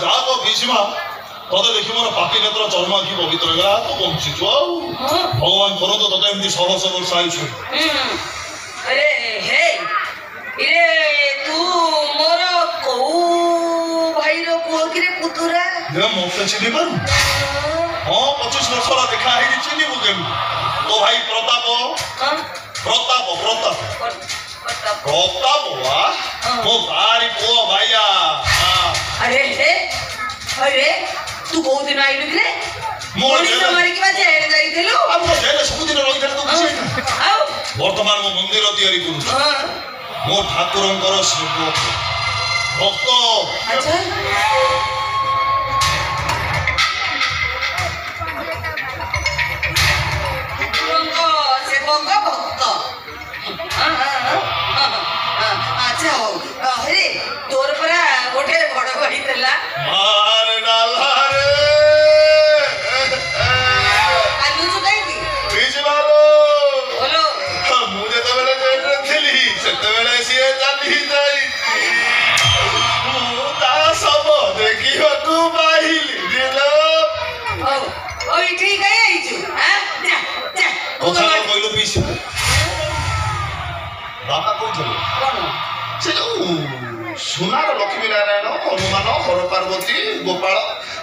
ଯାହା ଭୀଷ୍ମା ତତେ ଦେଖି ମୋର ପାପି ନେତ୍ର ଚର୍ମ ଆଖି ପବିତ୍ର ହେଇଗଲା ତୁ ବଞ୍ଚିଛୁ ଆଉ ଭଗବାନ କରନ୍ତୁ ତତେ ଏମିତି ଶହ ଶହ ବର୍ଷ ଆୟୁଷ अरे हे इरे तू मोर कोउ भाई रो पुओ कि रे पुतुरा मते चिन्हि पारू हाँ 25 वर्ष देखा है चिन्हबू केमी तो भाई प्रताप प्रताप प्रताप प्रताप मो भारी पुओ भाइया अरे हे अरे तू बहुत दिन आइलु कि रे मोनी तो मारी की बाजे जाई देलु अब मो जेले सब दिन रही तू खुशी आउ वर्तमान मो मंदिर तैयारी करू मो ठाकुरंकर सेवक भक्त अच्छा अच्छा हो अरे तोर परा गोटे बड़ बड़ी देला मार डाला रे आलू चुकाई की बीच वालो बोलो मुझे तो बेले जेल थिली सेते बेले सिए चाली जाई ता सब देखियो तू बाहिली दिलो ओ ओ इठी गई आइछु हां जा जा ओछा कइलो पीस बाबा कोइ चलो कोन से जो सुनार लक्ष्मी नारायण हनुमान हर पार्वती गोपाल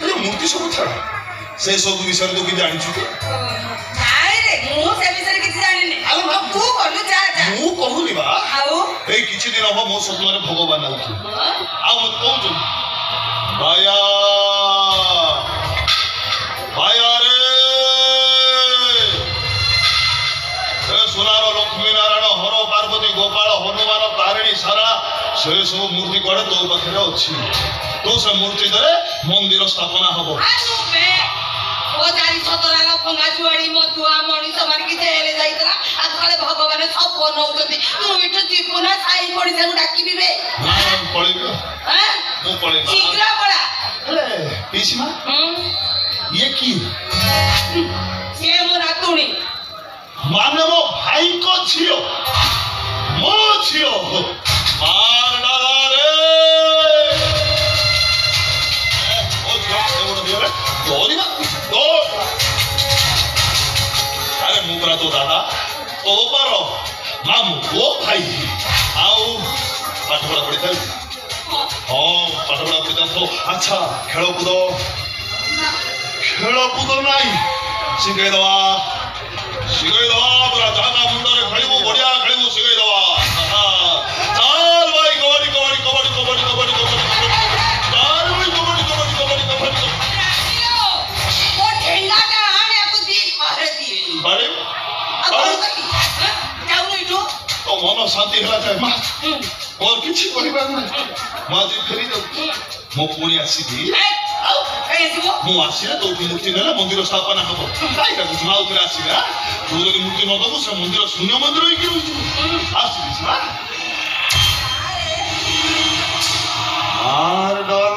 ये मूर्ति सब छाड़ से सब विषय तो कि जानिछु के नाइ रे मु से विषय किछि जानिनी आलो ना तू कहलु जा जा मु कहूनी बा आउ ए किछि दिन हो मो स्वप्न रे भगवान आउथि आ मत कहू भाया भाया रे सुनार लक्ष्मी नारायण हर पार्वती गोपाल हनुमान तारिणी सारा से सब मूर्ति कड़े तो पाखे अच्छी तो से मूर्ति धरे मंदिर स्थापना हम आनु बे ओ जारी सतरा लफंगा जुआड़ी मधुआ मणिष मार की जेले जाइतरा आज काले भगवान सब बनौचती तू इठो जीवना साई पड़ी से डाकिबी बे पड़ेगा हां वो पड़ेगा शीघ्र पड़ा अरे पीछमा ये की से मो नातुणी माने मो भाई को छियो मो छियो मार डाला रे ओ छियो से बोल दियो रे दौड़ी ना दौड़ अरे मुकरा तो दादा तो पारो मामू वो भाई आओ पाठ पढ़ा पड़ी था हाँ पाठ पढ़ा पड़ी था तो अच्छा खेलो कूदो नहीं शिखाई दवा तोरा जागा मुंडरे खेलबो बढ़िया खेलबो शिखाई दवा चल भाई कबड्डी कबड्डी कबड्डी कबड्डी कबड्डी कबड्डी चल भाई कबड्डी कबड्डी कबड्डी कबड्डी ओ ठेंगाटा आने को दी मारे दी अरे अरे जाऊ नहीं तो तो मन शांति होला जाय मा और किछि कहिबा नै माजी फेरी जाऊ मो पुणी आसीबी आओ ऐसिबो मु आसीले तो मूर्ति नेला मंदिर स्थापना हबो काईटा कुछ माउ करे आसीला तू जदि मूर्ति न दबु से मंदिर शून्य मंदिर होई कि आसीबी मार डाल